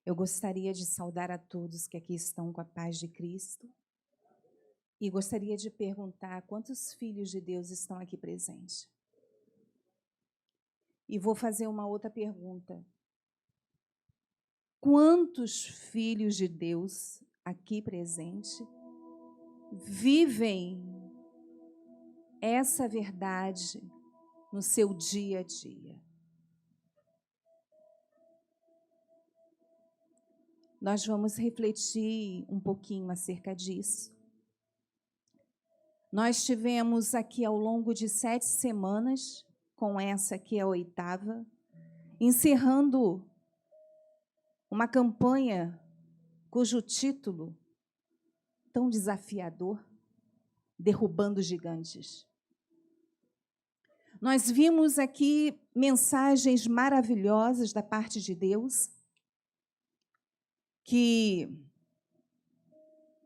Eu gostaria de saudar a todos que aqui estão com a paz de Cristo e gostaria de perguntar quantos filhos de Deus estão aqui presentes. E vou fazer uma outra pergunta. Quantos filhos de Deus aqui presentes vivem essa verdade no seu dia a dia? Nós vamos refletir um pouquinho acerca disso. Nós tivemos aqui ao longo de 7 semanas, com essa que é a 8ª, encerrando uma campanha cujo título, tão desafiador, Derrubando Gigantes. Nós vimos aqui mensagens maravilhosas da parte de Deus, que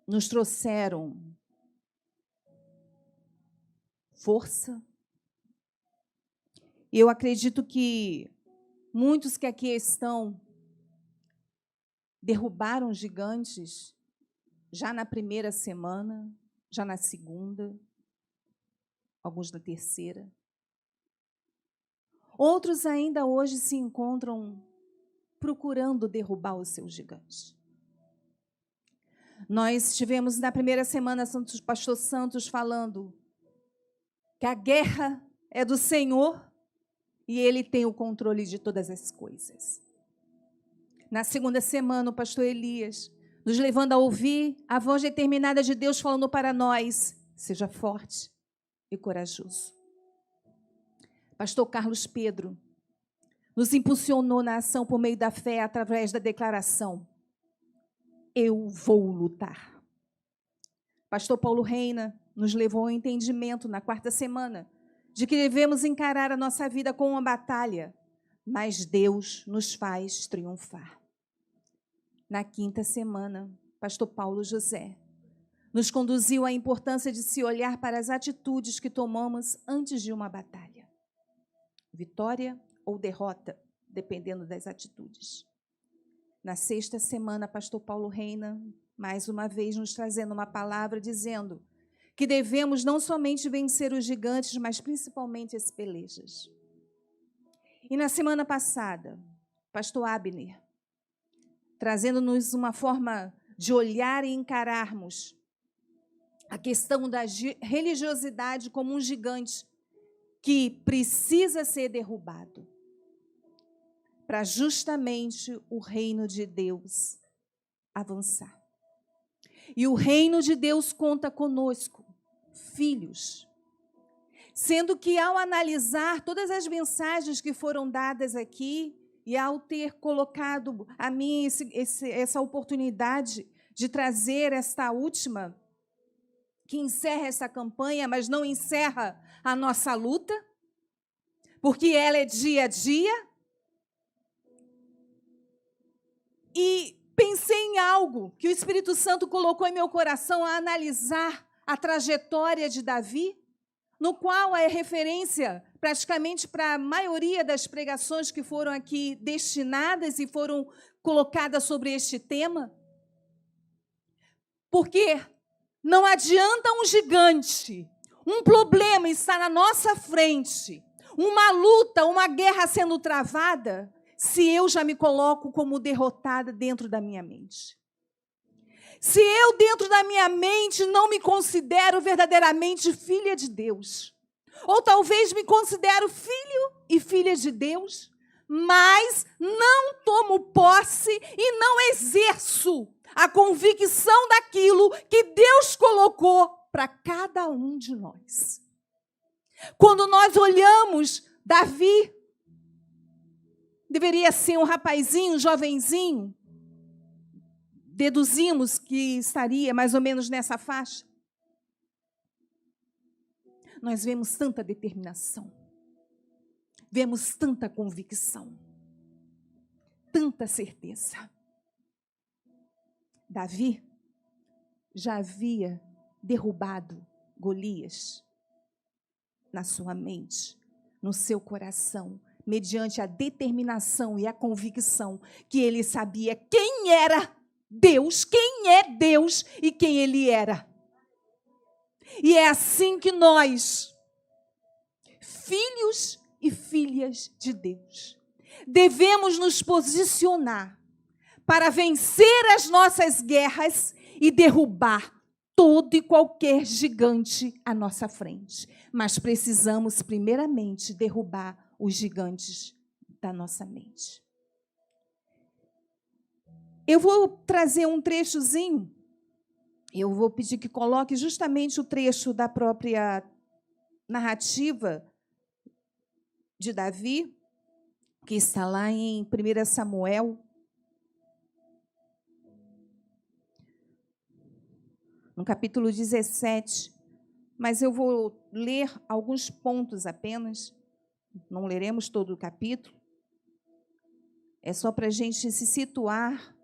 nos trouxeram força. Eu acredito que muitos que aqui estão derrubaram gigantes já na primeira semana, já na segunda, alguns na terceira. Outros ainda hoje se encontram procurando derrubar os seus gigantes. Nós tivemos na primeira semana o pastor Santos falando que a guerra é do Senhor e Ele tem o controle de todas as coisas. Na segunda semana, o pastor Elias nos levando a ouvir a voz determinada de Deus falando para nós: seja forte e corajoso. Pastor Carlos Pedro nos impulsionou na ação por meio da fé, através da declaração: eu vou lutar. Pastor Paulo Reina nos levou ao entendimento na 4ª semana de que devemos encarar a nossa vida com uma batalha, mas Deus nos faz triunfar. Na 5ª semana, pastor Paulo José nos conduziu à importância de se olhar para as atitudes que tomamos antes de uma batalha. Vitória ou derrota, dependendo das atitudes. Na 6ª semana, pastor Paulo Reina, mais uma vez, nos trazendo uma palavra dizendo que devemos não somente vencer os gigantes, mas principalmente as pelejas. E na semana passada, pastor Abner, trazendo-nos uma forma de olhar e encararmos a questão da religiosidade como um gigante que precisa ser derrubado para justamente o reino de Deus avançar. E o reino de Deus conta conosco, filhos. Sendo que, ao analisar todas as mensagens que foram dadas aqui, e ao ter colocado a mim essa oportunidade de trazer esta última, que encerra essa campanha, mas não encerra a nossa luta, porque ela é dia a dia, e pensei em algo que o Espírito Santo colocou em meu coração a analisar a trajetória de Davi, no qual é referência praticamente para a maioria das pregações que foram aqui destinadas e foram colocadas sobre este tema. Porque não adianta um gigante, um problema estar na nossa frente, uma luta, uma guerra sendo travada, se eu já me coloco como derrotada dentro da minha mente. Se eu, dentro da minha mente, não me considero verdadeiramente filha de Deus, ou talvez me considero filho e filha de Deus, mas não tomo posse e não exerço a convicção daquilo que Deus colocou para cada um de nós. Quando nós olhamos Davi, deveria ser um rapazinho, um jovenzinho, deduzimos que estaria mais ou menos nessa faixa. Nós vemos tanta determinação, vemos tanta convicção, tanta certeza. Davi já havia derrubado Golias na sua mente, no seu coração, mediante a determinação e a convicção que ele sabia quem era Deus, quem é Deus e quem ele era. E é assim que nós, filhos e filhas de Deus, devemos nos posicionar para vencer as nossas guerras e derrubar todo e qualquer gigante à nossa frente. Mas precisamos, primeiramente, derrubar os gigantes da nossa mente. Eu vou trazer um trechozinho. Eu vou pedir que coloque justamente o trecho da própria narrativa de Davi, que está lá em 1 Samuel, no capítulo 17. Mas eu vou ler alguns pontos apenas. Não leremos todo o capítulo. É só para a gente se situar.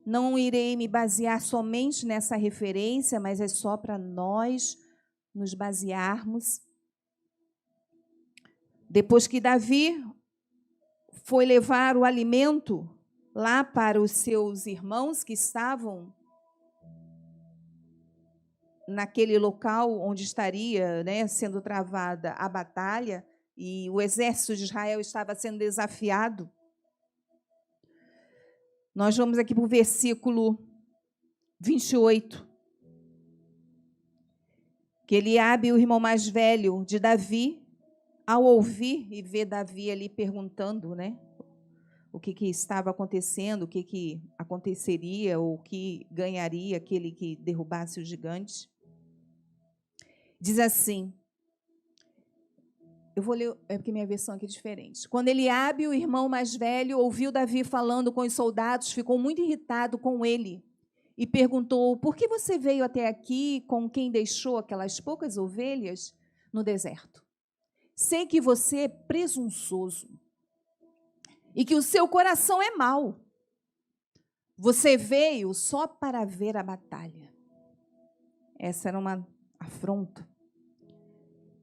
Não irei me basear somente nessa referência, mas é só para nós nos basearmos. Depois que Davi foi levar o alimento lá para os seus irmãos que estavam naquele local onde estaria, né, sendo travada a batalha, e o exército de Israel estava sendo desafiado. Nós vamos aqui para o versículo 28. Que Eliabe, o irmão mais velho de Davi, ao ouvir e ver Davi ali perguntando, né, o que estava acontecendo, o que aconteceria, ou o que ganharia aquele que derrubasse o gigante, diz assim, eu vou ler, é porque minha versão aqui é diferente. Quando Eliabe, o irmão mais velho, ouviu Davi falando com os soldados, ficou muito irritado com ele e perguntou, por que você veio até aqui com quem deixou aquelas poucas ovelhas no deserto? Sei que você é presunçoso e que o seu coração é mau. Você veio só para ver a batalha. Essa era uma afronta.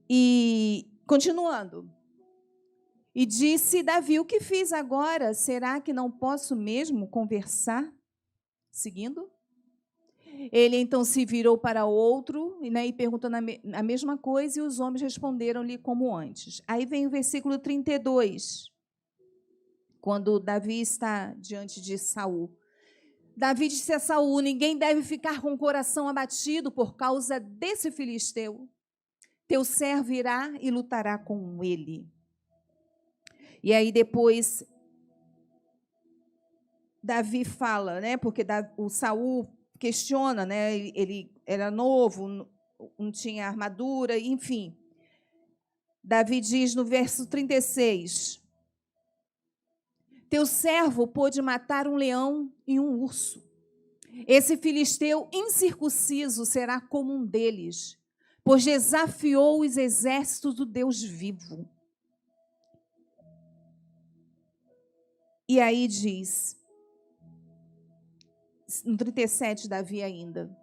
E, continuando, e disse Davi, o que fiz agora? Será que não posso mesmo conversar? Seguindo. Ele então se virou para outro, né, e perguntou a mesma coisa, e os homens responderam-lhe como antes. Aí vem o versículo 32, quando Davi está diante de Saul. Davi disse a Saul, ninguém deve ficar com o coração abatido por causa desse filisteu. Teu servo irá e lutará com ele. E aí depois Davi fala, né, porque o Saul questiona, né, ele era novo, não tinha armadura, enfim. Davi diz no verso 36, teu servo pôde matar um leão e um urso. Esse filisteu incircunciso será como um deles, pois desafiou os exércitos do Deus vivo. E aí diz, no 37, Davi ainda,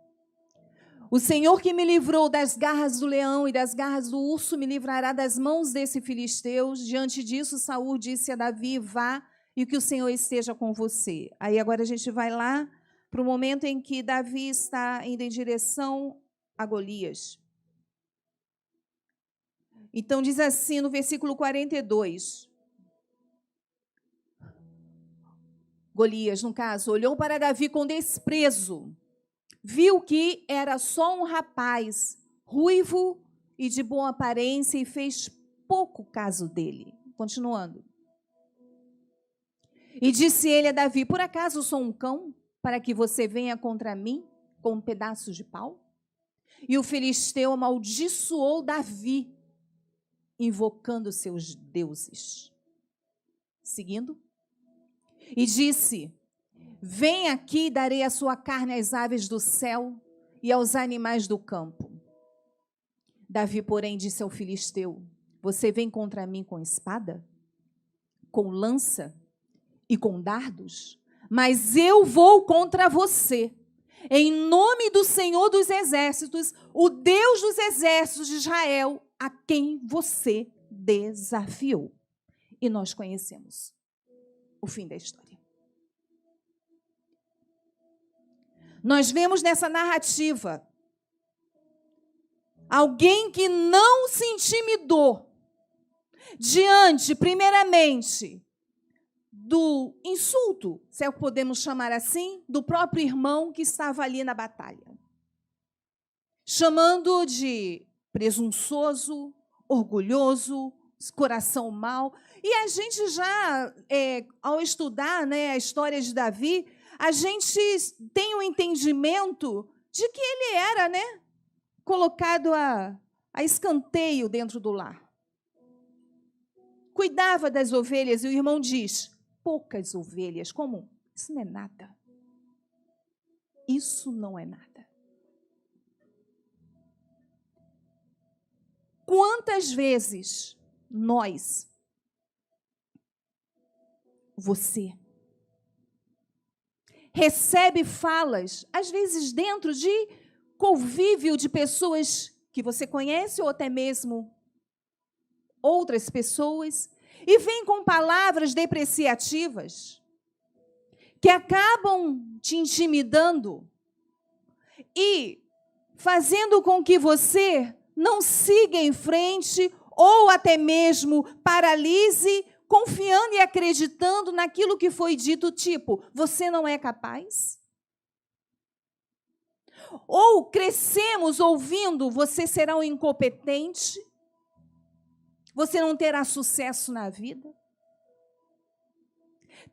o Senhor que me livrou das garras do leão e das garras do urso me livrará das mãos desse filisteu. Diante disso, Saul disse a Davi, vá e que o Senhor esteja com você. Aí agora a gente vai lá para o momento em que Davi está indo em direção a Golias. Então diz assim no versículo 42, Golias, no caso, olhou para Davi com desprezo, viu que era só um rapaz, ruivo e de boa aparência, e fez pouco caso dele. Continuando. E disse ele a Davi, por acaso sou um cão, para que você venha contra mim com um pedaço de pau? E o filisteu amaldiçoou Davi, invocando seus deuses. Seguindo. E disse, vem aqui e darei a sua carne às aves do céu e aos animais do campo. Davi, porém, disse ao filisteu, você vem contra mim com espada, com lança e com dardos? Mas eu vou contra você, em nome do Senhor dos Exércitos, o Deus dos exércitos de Israel, a quem você desafiou. E nós conhecemos o fim da história. Nós vemos nessa narrativa alguém que não se intimidou diante, primeiramente, do insulto, se é o que podemos chamar assim, do próprio irmão que estava ali na batalha. Chamando-o de presunçoso, orgulhoso, coração mau. E a gente já, ao estudar, né, a história de Davi, a gente tem um entendimento de que ele era, né, colocado a escanteio dentro do lar. Cuidava das ovelhas e o irmão diz, poucas ovelhas, como? Isso não é nada. Isso não é nada. Quantas vezes nós, você, recebe falas, às vezes dentro de convívio de pessoas que você conhece ou até mesmo outras pessoas, e vem com palavras depreciativas que acabam te intimidando e fazendo com que você não siga em frente ou até mesmo paralise, confiando e acreditando naquilo que foi dito, tipo, você não é capaz? Ou crescemos ouvindo, você será um incompetente? Você não terá sucesso na vida?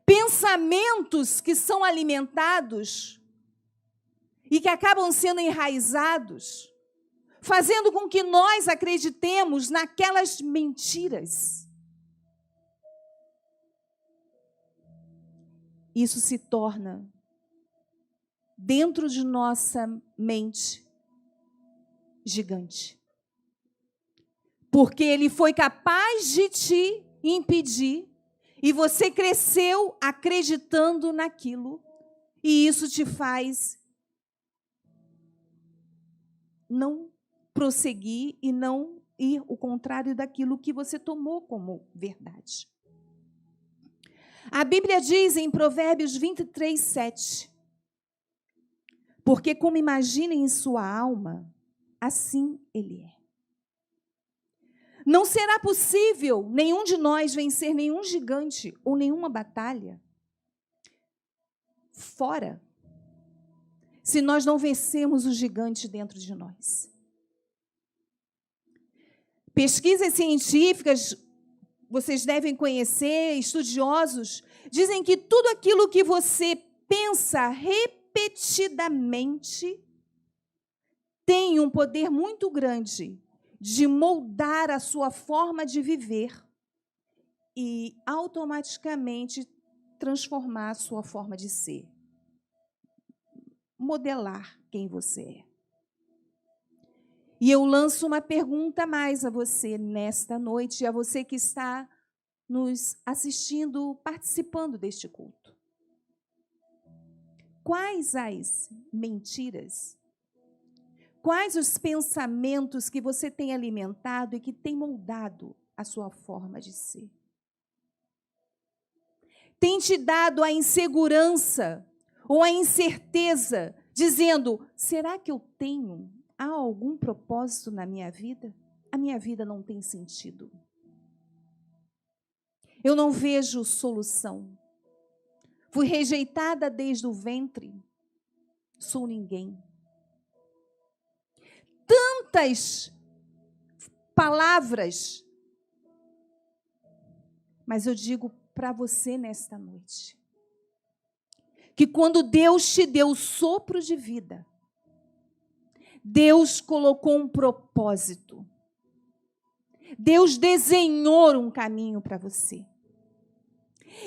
Pensamentos que são alimentados e que acabam sendo enraizados, fazendo com que nós acreditemos naquelas mentiras. Isso se torna, dentro de nossa mente, gigante. Porque ele foi capaz de te impedir e você cresceu acreditando naquilo. E isso te faz não prosseguir e não ir o contrário daquilo que você tomou como verdade. A Bíblia diz em Provérbios 23, 7, porque como imagina em sua alma, assim ele é. Não será possível nenhum de nós vencer nenhum gigante ou nenhuma batalha fora, se nós não vencermos o gigante dentro de nós. Pesquisas científicas, vocês devem conhecer, estudiosos, dizem que tudo aquilo que você pensa repetidamente tem um poder muito grande de moldar a sua forma de viver e automaticamente transformar a sua forma de ser. Modelar quem você é. E eu lanço uma pergunta a mais a você nesta noite, e a você que está nos assistindo, participando deste culto. Quais as mentiras? Quais os pensamentos que você tem alimentado e que tem moldado a sua forma de ser? Tem te dado a insegurança ou a incerteza, dizendo, será que eu tenho algum propósito na minha vida? A minha vida não tem sentido. Eu não vejo solução. Fui rejeitada desde o ventre. Sou ninguém. Tantas palavras, mas eu digo para você nesta noite, que quando Deus te deu o sopro de vida, Deus colocou um propósito. Deus desenhou um caminho para você.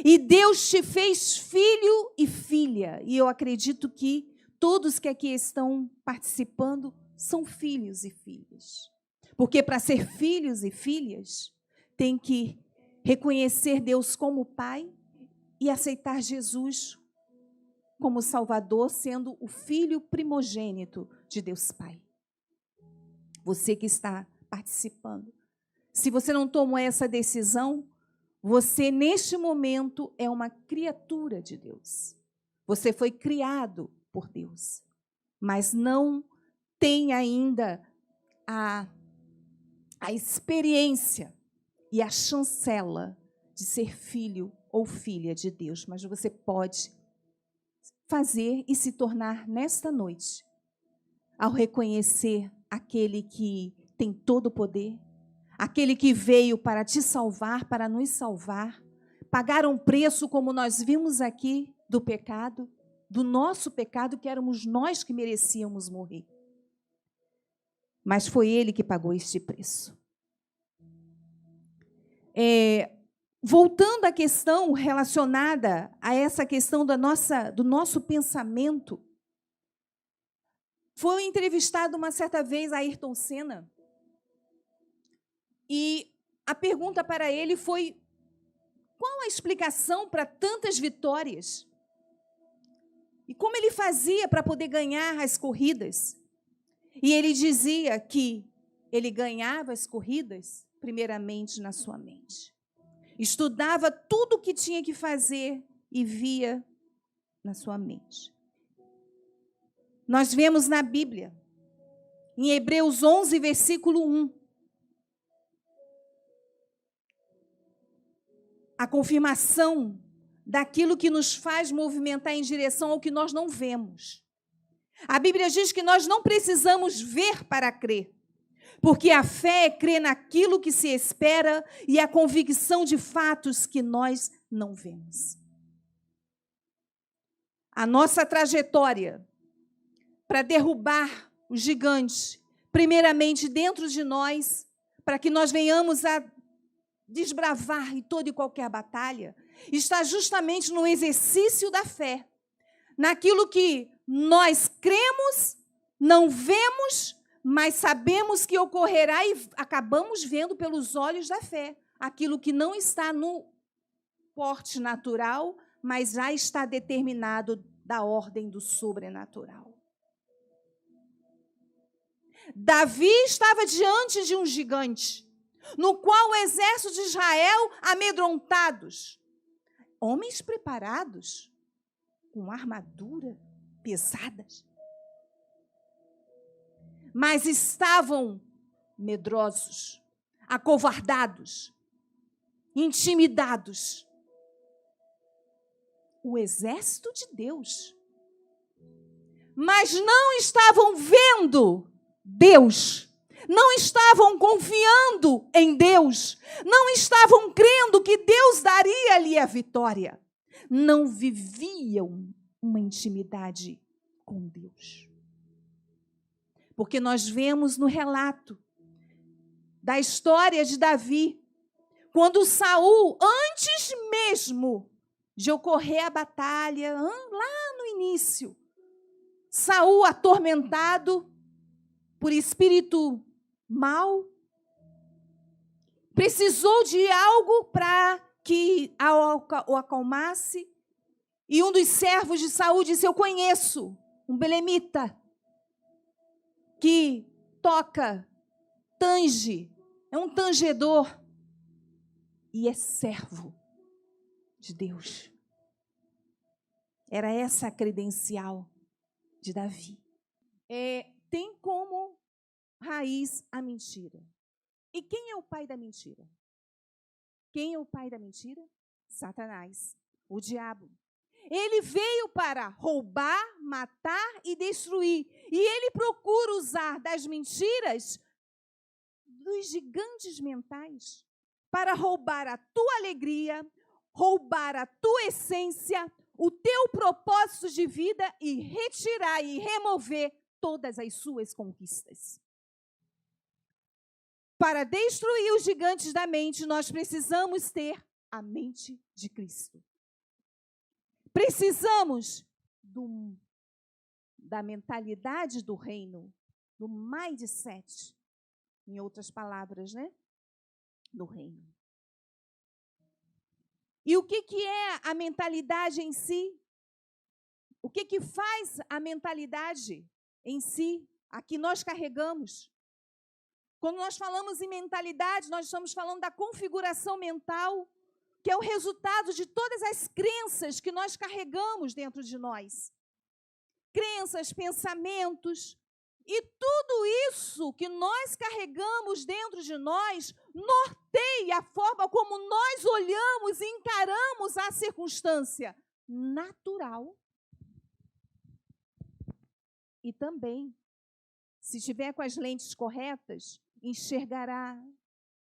E Deus te fez filho e filha. E eu acredito que todos que aqui estão participando são filhos e filhas. Porque para ser filhos e filhas, tem que reconhecer Deus como Pai e aceitar Jesus como Salvador, sendo o filho primogênito de Deus Pai. Você que está participando, se você não tomou essa decisão, Você, neste momento, é uma criatura de Deus. Você foi criado por Deus, mas não tem ainda a experiência e a chancela de ser filho ou filha de Deus. Mas você pode fazer e se tornar nesta noite, ao reconhecer aquele que tem todo o poder, aquele que veio para te salvar, para nos salvar, pagar um preço, como nós vimos aqui, do pecado, do nosso pecado, que éramos nós que merecíamos morrer. Mas foi Ele que pagou este preço. Voltando à questão relacionada a essa questão do nosso pensamento, foi entrevistado uma certa vez a Ayrton Senna, e a pergunta para ele foi: qual a explicação para tantas vitórias? E como ele fazia para poder ganhar as corridas? E ele dizia que ele ganhava as corridas primeiramente na sua mente. Estudava tudo o que tinha que fazer e via na sua mente. Nós vemos na Bíblia, em Hebreus 11, versículo 1, a confirmação daquilo que nos faz movimentar em direção ao que nós não vemos. A Bíblia diz que nós não precisamos ver para crer, porque a fé é crer naquilo que se espera e a convicção de fatos que nós não vemos. A nossa trajetória para derrubar os gigantes, primeiramente dentro de nós, para que nós venhamos a desbravar em toda e qualquer batalha, está justamente no exercício da fé, naquilo que nós cremos, não vemos, mas sabemos que ocorrerá e acabamos vendo pelos olhos da fé, aquilo que não está no porte natural, mas já está determinado da ordem do sobrenatural. Davi estava diante de um gigante, no qual o exército de Israel, amedrontados, homens preparados, com armadura pesadas, mas estavam medrosos, acovardados, intimidados. O exército de Deus. Mas não estavam vendo Deus, não estavam confiando em Deus, não estavam crendo que Deus daria-lhe a vitória. Não viviam uma intimidade com Deus. Porque nós vemos no relato da história de Davi, quando Saul, antes mesmo de ocorrer a batalha, lá no início, Saul, atormentado por espírito mau, precisou de algo para que o acalmasse. E um dos servos de Saul disse: eu conheço um belemita que toca, tange, é um tangedor e é servo de Deus. Era essa a credencial de Davi. Tem como raiz a mentira. E quem é o pai da mentira? Quem é o pai da mentira? Satanás, o diabo. Ele veio para roubar, matar e destruir. E ele procura usar das mentiras dos gigantes mentais para roubar a tua alegria, roubar a tua essência, o teu propósito de vida e retirar e remover todas as suas conquistas. Para destruir os gigantes da mente, nós precisamos ter a mente de Cristo. Precisamos da mentalidade do reino, do mindset, em outras palavras, né? Do reino. E o que é a mentalidade em si? O que faz a mentalidade em si, a que nós carregamos? Quando nós falamos em mentalidade, nós estamos falando da configuração mental que é o resultado de todas as crenças que nós carregamos dentro de nós. Crenças, pensamentos, e tudo isso que nós carregamos dentro de nós norteia a forma como nós olhamos e encaramos a circunstância natural. E também, se tiver com as lentes corretas, enxergará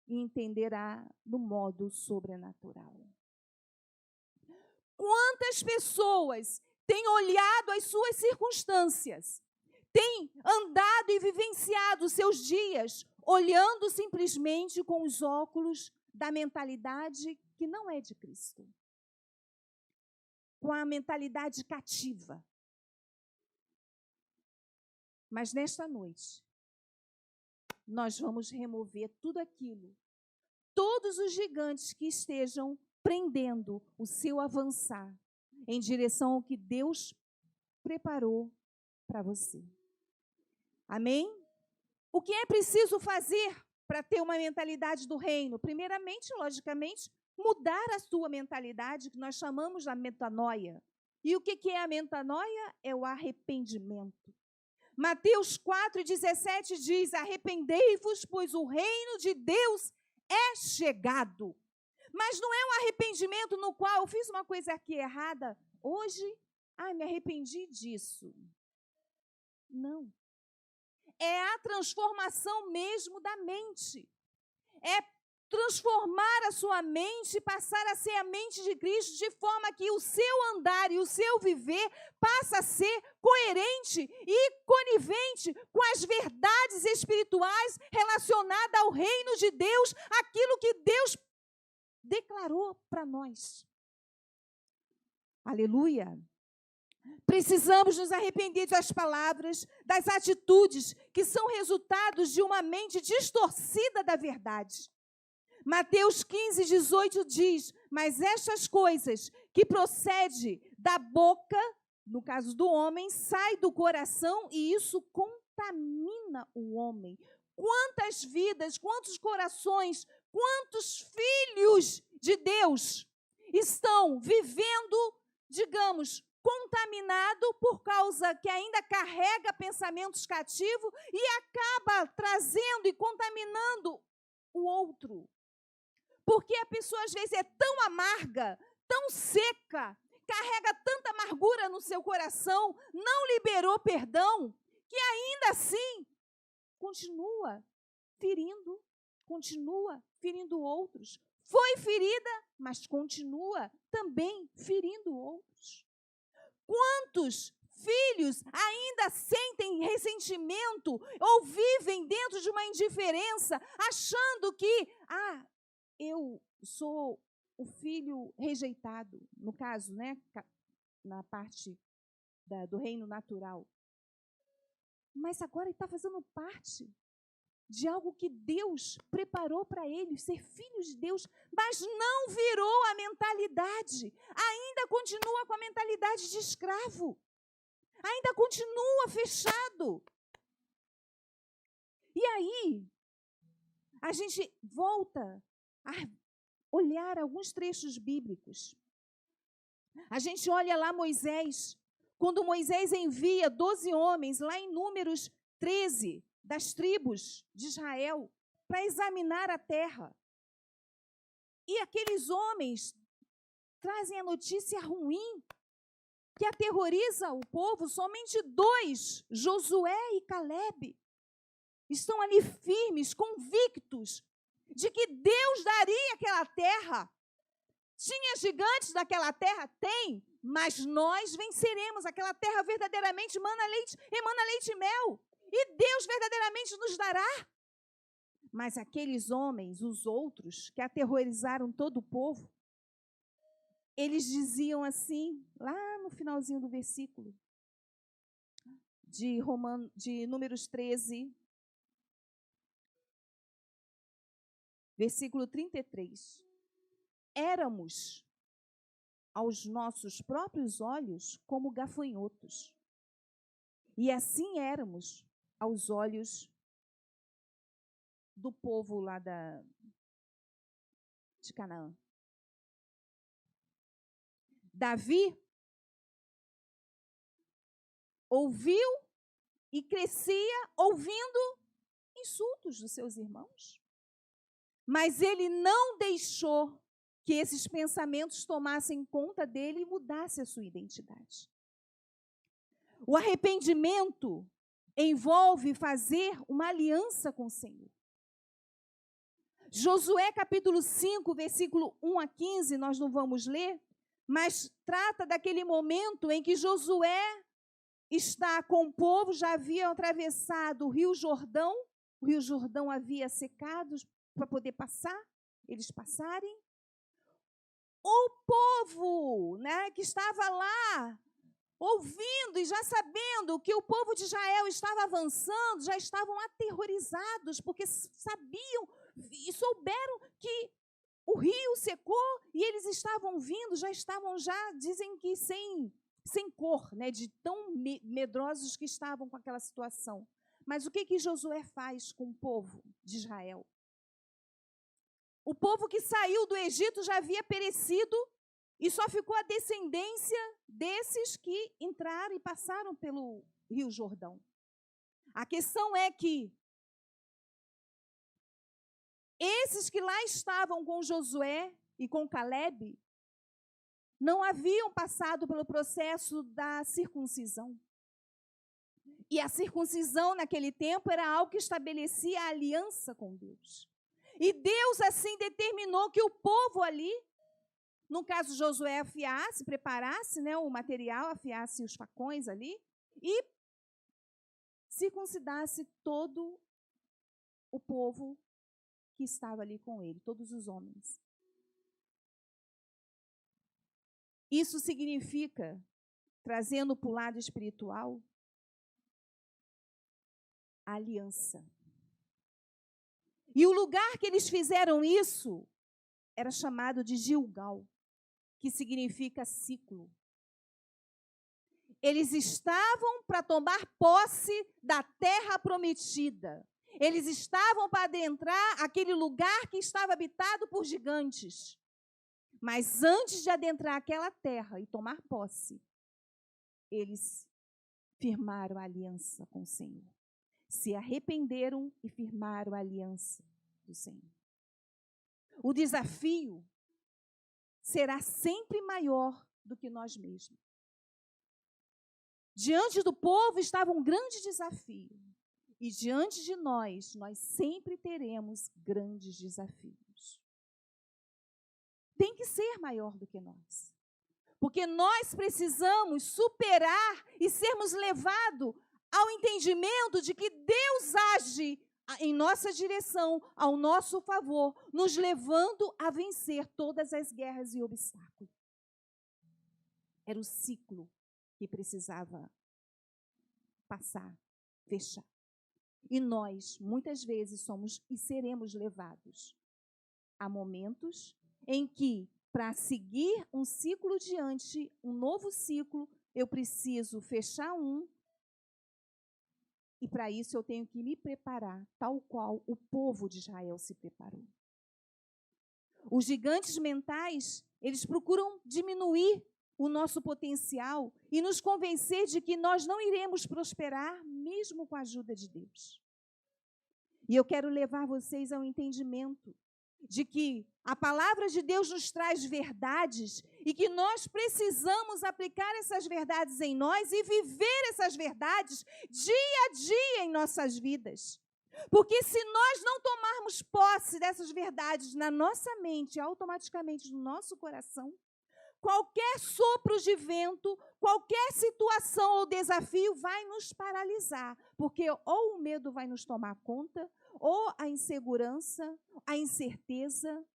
e entenderá no modo sobrenatural. Quantas pessoas têm olhado as suas circunstâncias, têm andado e vivenciado seus dias, olhando simplesmente com os óculos da mentalidade que não é de Cristo, com a mentalidade cativa. Mas nesta noite, nós vamos remover tudo aquilo, todos os gigantes que estejam prendendo o seu avançar em direção ao que Deus preparou para você. Amém? O que é preciso fazer para ter uma mentalidade do reino? Primeiramente, logicamente, mudar a sua mentalidade, que nós chamamos de metanoia. E o que é a metanoia? É o arrependimento. Mateus 4,17 diz: arrependei-vos, pois o reino de Deus é chegado. Mas não é um arrependimento no qual eu fiz uma coisa aqui errada, hoje, me arrependi disso. Não. É a transformação mesmo da mente. É transformar a sua mente e passar a ser a mente de Cristo, de forma que o seu andar e o seu viver passa a ser coerente e conivente com as verdades espirituais relacionadas ao reino de Deus, aquilo que Deus declarou para nós. Aleluia! Precisamos nos arrepender das palavras, das atitudes que são resultados de uma mente distorcida da verdade. Mateus 15:18 diz: mas estas coisas que procedem da boca, no caso do homem, sai do coração e isso contamina o homem. Quantas vidas, quantos corações, quantos filhos de Deus estão vivendo, digamos, contaminado por causa que ainda carrega pensamentos cativos e acaba trazendo e contaminando o outro. Porque a pessoa às vezes é tão amarga, tão seca, carrega tanta amargura no seu coração, não liberou perdão, que ainda assim continua ferindo outros. Foi ferida, mas continua também ferindo outros. Quantos filhos ainda sentem ressentimento ou vivem dentro de uma indiferença, achando que, eu sou o filho rejeitado, no caso, né, na parte do reino natural. Mas agora ele está fazendo parte de algo que Deus preparou para ele, ser filho de Deus, mas não virou a mentalidade, ainda continua com a mentalidade de escravo, ainda continua fechado. E aí, a gente volta a olhar alguns trechos bíblicos. A gente olha lá Moisés, quando Moisés envia 12 homens, lá em Números 13, das tribos de Israel, para examinar a terra. E aqueles homens trazem a notícia ruim, que aterroriza o povo. Somente 2, Josué e Calebe, estão ali firmes, convictos, de que Deus daria aquela terra. Tinha gigantes daquela terra? Tem, mas nós venceremos. Aquela terra verdadeiramente emana leite e mel. E Deus verdadeiramente nos dará. Mas aqueles homens, os outros, que aterrorizaram todo o povo, eles diziam assim, lá no finalzinho do versículo, de Números 13, versículo 33. Éramos, aos nossos próprios olhos, como gafanhotos. E assim éramos aos olhos do povo lá de Canaã. Davi ouviu e crescia ouvindo insultos dos seus irmãos. Mas ele não deixou que esses pensamentos tomassem conta dele e mudasse a sua identidade. O arrependimento envolve fazer uma aliança com o Senhor. Josué capítulo 5, versículo 1 a 15, nós não vamos ler, mas trata daquele momento em que Josué está com o povo, já haviam atravessado o Rio Jordão havia secado para poder passar, eles passarem. O povo, que estava lá, ouvindo e já sabendo que o povo de Israel estava avançando, já estavam aterrorizados, porque sabiam e souberam que o rio secou e eles estavam vindo, dizem que sem cor, de tão medrosos que estavam com aquela situação. Mas o que Josué faz com o povo de Israel? O povo que saiu do Egito já havia perecido e só ficou a descendência desses que entraram e passaram pelo Rio Jordão. A questão é que esses que lá estavam com Josué e com Calebe não haviam passado pelo processo da circuncisão. E a circuncisão naquele tempo era algo que estabelecia a aliança com Deus. E Deus assim determinou que o povo ali, no caso Josué, afiasse, preparasse o material, afiasse os facões ali e circuncidasse todo o povo que estava ali com ele, todos os homens. Isso significa, trazendo para o lado espiritual, a aliança. E o lugar que eles fizeram isso era chamado de Gilgal, que significa ciclo. Eles estavam para tomar posse da terra prometida. Eles estavam para adentrar aquele lugar que estava habitado por gigantes. Mas antes de adentrar aquela terra e tomar posse, eles firmaram a aliança com o Senhor. Se arrependeram e firmaram a aliança do Senhor. O desafio será sempre maior do que nós mesmos. Diante do povo estava um grande desafio. E diante de nós sempre teremos grandes desafios. Tem que ser maior do que nós. Porque nós precisamos superar e sermos levados ao entendimento de que Deus age em nossa direção, ao nosso favor, nos levando a vencer todas as guerras e obstáculos. Era o ciclo que precisava passar, fechar. E nós, muitas vezes, somos e seremos levados a momentos em que, para seguir um ciclo diante, um novo ciclo, eu preciso fechar um. E para isso eu tenho que me preparar, tal qual o povo de Israel se preparou. Os gigantes mentais, eles procuram diminuir o nosso potencial e nos convencer de que nós não iremos prosperar, mesmo com a ajuda de Deus. E eu quero levar vocês ao entendimento de que a palavra de Deus nos traz verdades e que nós precisamos aplicar essas verdades em nós e viver essas verdades dia a dia em nossas vidas. Porque se nós não tomarmos posse dessas verdades na nossa mente, automaticamente no nosso coração, qualquer sopro de vento, qualquer situação ou desafio vai nos paralisar, porque ou o medo vai nos tomar conta, ou a insegurança, a incerteza,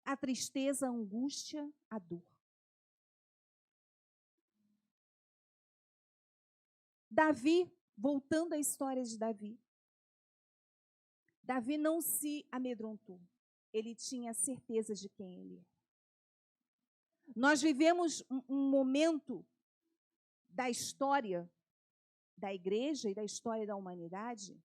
a tristeza, a angústia, a dor. Davi, voltando à história de Davi, Davi não se amedrontou, ele tinha certeza de quem ele era. Nós vivemos um momento da história da igreja e da história da humanidade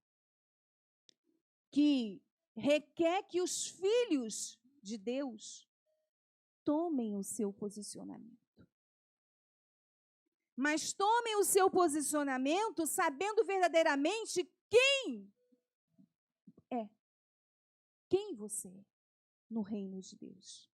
que requer que os filhos de Deus tomem o seu posicionamento. mas tomem o seu posicionamento sabendo verdadeiramente quem você é no reino de Deus.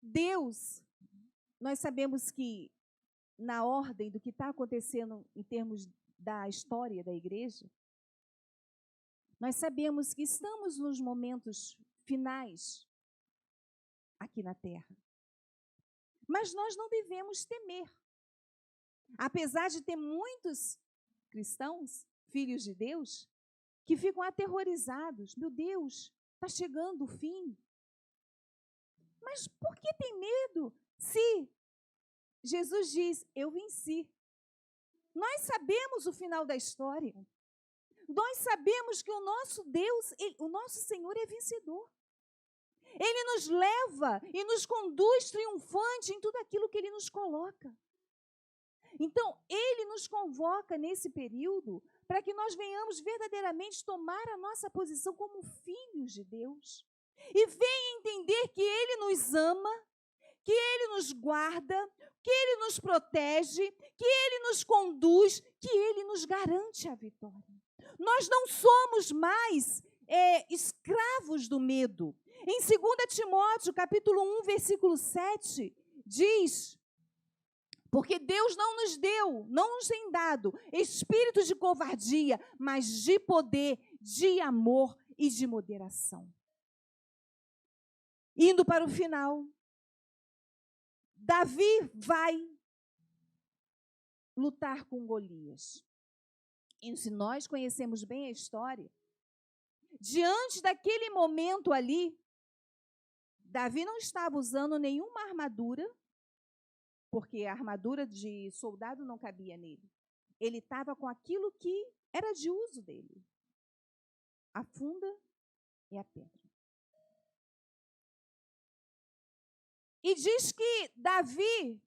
Deus, nós sabemos que na ordem do que está acontecendo em termos da história da igreja, nós sabemos que estamos nos momentos finais aqui na terra. Mas nós não devemos temer. Apesar de ter muitos cristãos, filhos de Deus, que ficam aterrorizados. Meu Deus, está chegando o fim. Mas por que tem medo? Se Jesus diz, eu venci. Nós sabemos o final da história. Nós sabemos que o nosso Deus, o nosso Senhor é vencedor. Ele nos leva e nos conduz triunfante em tudo aquilo que Ele nos coloca. Então, Ele nos convoca nesse período para que nós venhamos verdadeiramente tomar a nossa posição como filhos de Deus. E venha entender que Ele nos ama, que Ele nos guarda, que Ele nos protege, que Ele nos conduz, que Ele nos garante a vitória. Nós não somos mais escravos do medo. Em 2 Timóteo, capítulo 1, versículo 7, diz: porque Deus não nos deu, não nos tem dado espírito de covardia, mas de poder, de amor e de moderação. Indo para o final, Davi vai lutar com Golias. E se nós conhecemos bem a história, diante daquele momento ali, Davi não estava usando nenhuma armadura, porque a armadura de soldado não cabia nele. Ele estava com aquilo que era de uso dele. A funda e a pedra. E diz que Davi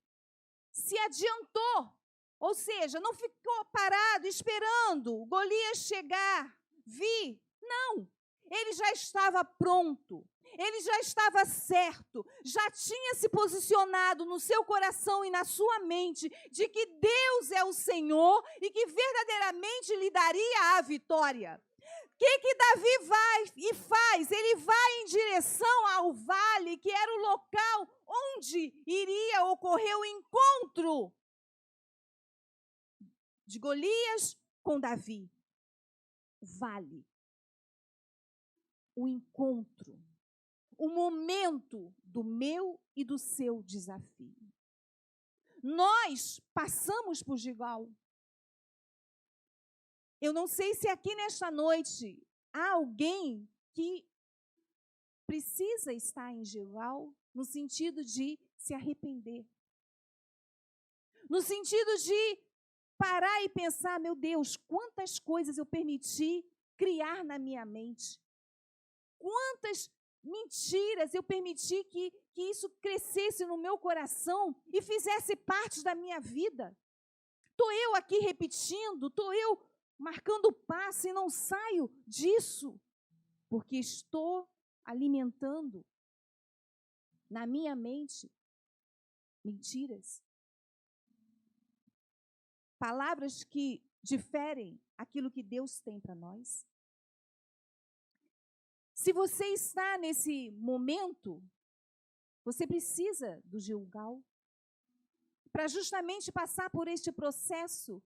se adiantou, ou seja, não ficou parado esperando Golias chegar, vir. Não, ele já estava pronto. Ele já estava certo, já tinha se posicionado no seu coração e na sua mente de que Deus é o Senhor e que verdadeiramente lhe daria a vitória. O que Davi vai e faz? Ele vai em direção ao vale, que era o local onde iria ocorrer o encontro de Golias com Davi. Vale. O encontro. O momento do meu e do seu desafio. Nós passamos por Gilgal. Eu não sei se aqui nesta noite há alguém que precisa estar em Gilgal no sentido de se arrepender. No sentido de parar e pensar, meu Deus, quantas coisas eu permiti criar na minha mente. Quantas mentiras eu permiti que isso crescesse no meu coração e fizesse parte da minha vida. Estou eu aqui repetindo, estou eu marcando passo e não saio disso, porque estou alimentando na minha mente mentiras. Palavras que diferem aquilo que Deus tem para nós. Se você está nesse momento, você precisa do Gilgal para justamente passar por este processo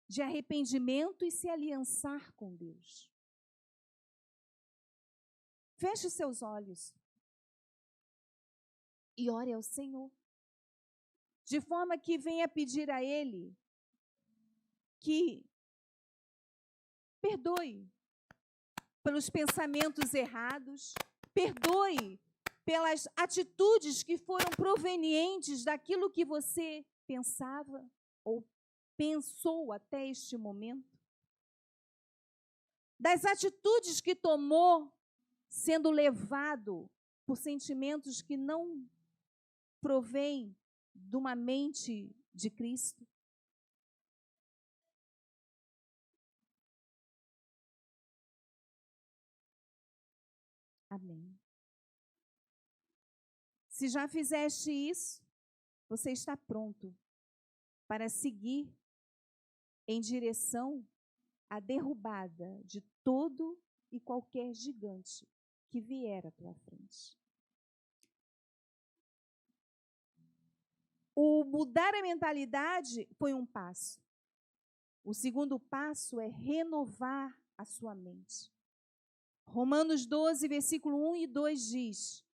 de arrependimento e se aliançar com Deus. Feche seus olhos e ore ao Senhor, de forma que venha pedir a Ele que perdoe pelos pensamentos errados, perdoe pelas atitudes que foram provenientes daquilo que você pensava ou pensou até este momento, das atitudes que tomou sendo levado por sentimentos que não provêm de uma mente de Cristo. Amém. Se já fizeste isso, você está pronto para seguir em direção à derrubada de todo e qualquer gigante que vier à tua frente. O mudar a mentalidade foi um passo. O segundo passo é renovar a sua mente. Romanos 12, versículo 1 e 2 diz: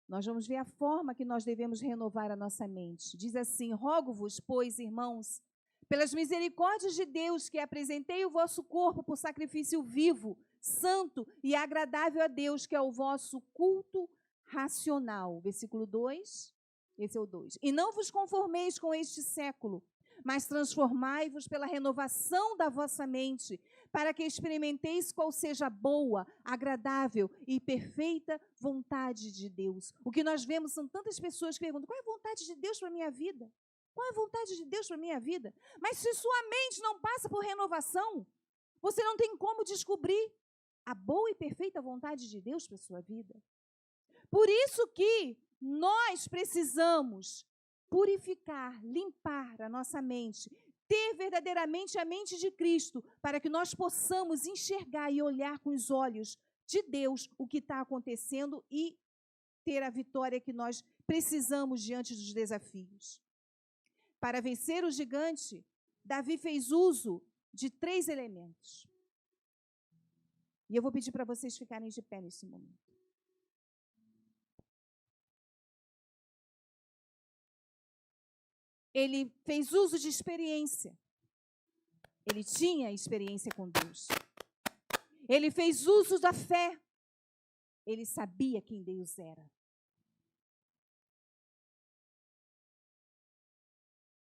nós vamos ver a forma que nós devemos renovar a nossa mente. Diz assim: rogo-vos, pois, irmãos, pelas misericórdias de Deus, que apresentei o vosso corpo por sacrifício vivo, santo e agradável a Deus, que é o vosso culto racional. Versículo 2, esse é o 2. E não vos conformeis com este século, mas transformai-vos pela renovação da vossa mente, para que experimenteis qual seja a boa, agradável e perfeita vontade de Deus. O que nós vemos são tantas pessoas que perguntam: qual é a vontade de Deus para a minha vida? Qual é a vontade de Deus para a minha vida? Mas se sua mente não passa por renovação, você não tem como descobrir a boa e perfeita vontade de Deus para a sua vida. Por isso que nós precisamos purificar, limpar a nossa mente, ter verdadeiramente a mente de Cristo, para que nós possamos enxergar e olhar com os olhos de Deus o que está acontecendo e ter a vitória que nós precisamos diante dos desafios. Para vencer o gigante, Davi fez uso de 3 elementos. E eu vou pedir para vocês ficarem de pé nesse momento. Ele fez uso de experiência. Ele tinha experiência com Deus. Ele fez uso da fé. Ele sabia quem Deus era.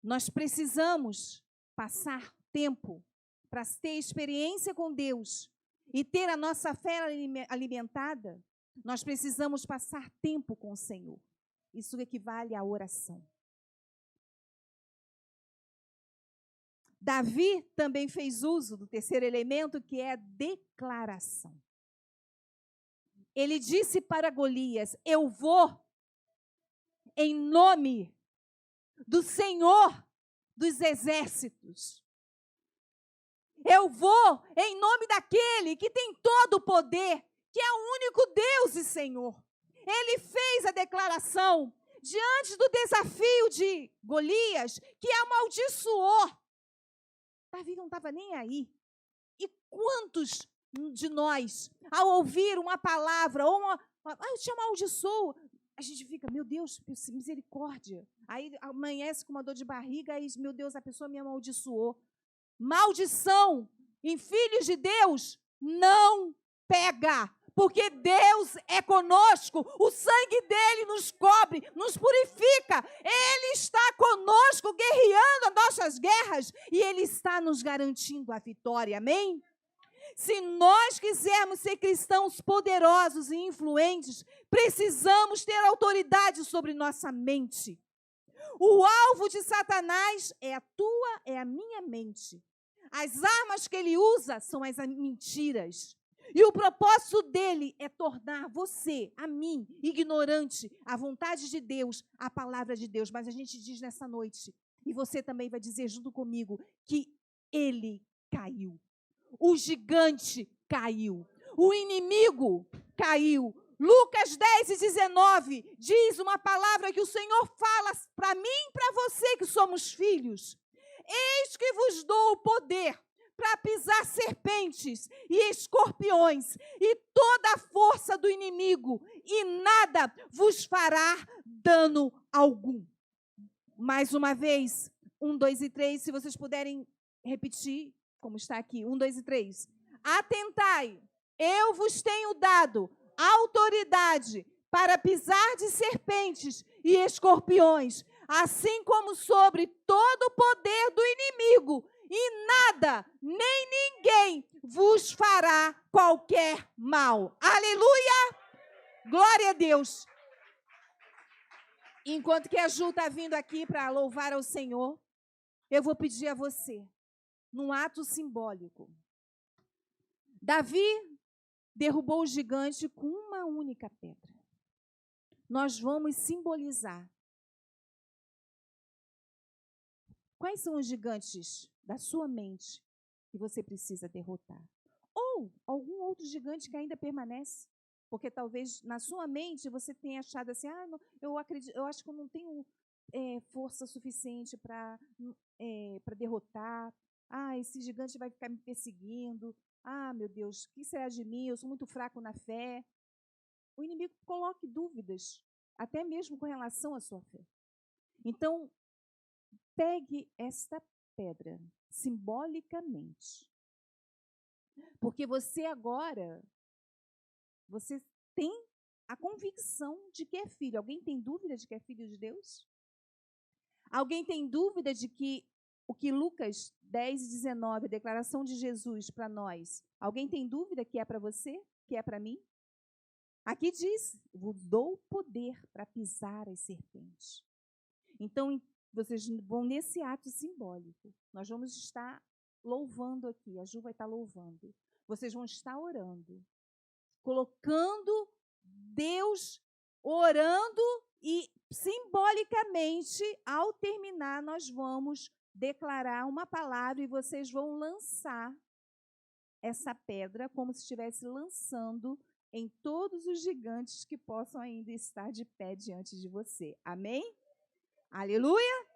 Nós precisamos passar tempo para ter experiência com Deus e ter a nossa fé alimentada. Nós precisamos passar tempo com o Senhor. Isso equivale à oração. Davi também fez uso do terceiro elemento, que é a declaração. Ele disse para Golias: eu vou em nome do Senhor dos exércitos. Eu vou em nome daquele que tem todo o poder, que é o único Deus e Senhor. Ele fez a declaração diante do desafio de Golias, que amaldiçoou. Davi não estava nem aí. E quantos de nós, ao ouvir uma palavra, ou eu te amaldiçoo, a gente fica: meu Deus, misericórdia. Aí amanhece com uma dor de barriga, e meu Deus, a pessoa me amaldiçoou. Maldição em filhos de Deus não pega, porque Deus é conosco, o sangue dele nos cobre, nos purifica, ele está conosco, guerreando as nossas guerras, e ele está nos garantindo a vitória, amém? Se nós quisermos ser cristãos poderosos e influentes, precisamos ter autoridade sobre nossa mente. O alvo de Satanás é a tua, é a minha mente. As armas que ele usa são as mentiras. E o propósito dele é tornar você, a mim, ignorante, a vontade de Deus, a palavra de Deus. Mas a gente diz nessa noite, e você também vai dizer junto comigo, que ele caiu. O gigante caiu. O inimigo caiu. Lucas 10 e 19 diz uma palavra que o Senhor fala para mim e para você que somos filhos. Eis que vos dou o poder para pisar serpentes e escorpiões e toda a força do inimigo, e nada vos fará dano algum. Mais uma vez, 1, 2 e 3, se vocês puderem repetir, como está aqui, 1, 2 e 3. Atentai, eu vos tenho dado autoridade para pisar de serpentes e escorpiões, assim como sobre todo o poder do inimigo, e nada, nem ninguém vos fará qualquer mal. Aleluia! Glória a Deus! Enquanto que a Ju está vindo aqui para louvar ao Senhor, eu vou pedir a você, num ato simbólico. Davi derrubou o gigante com uma única pedra. Nós vamos simbolizar. Quais são os gigantes da sua mente que você precisa derrotar? Ou algum outro gigante que ainda permanece? Porque talvez na sua mente você tenha achado assim, não, eu acho que eu não tenho força suficiente para derrotar. Esse gigante vai ficar me perseguindo. Meu Deus, o que será de mim? Eu sou muito fraco na fé. O inimigo coloca dúvidas, até mesmo com relação à sua fé. Então, pegue esta pedra simbolicamente. Porque você agora, você tem a convicção de que é filho. Alguém tem dúvida de que é filho de Deus? Alguém tem dúvida de que o que Lucas 10:19, a declaração de Jesus para nós, alguém tem dúvida que é para você, que é para mim? Aqui diz, vos dou poder para pisar as serpentes. Então, vocês vão nesse ato simbólico. Nós vamos estar louvando aqui, a Ju vai estar louvando. Vocês vão estar orando, colocando Deus, orando, e simbolicamente, ao terminar, nós vamos declarar uma palavra e vocês vão lançar essa pedra como se estivesse lançando em todos os gigantes que possam ainda estar de pé diante de você. Amém? Aleluia!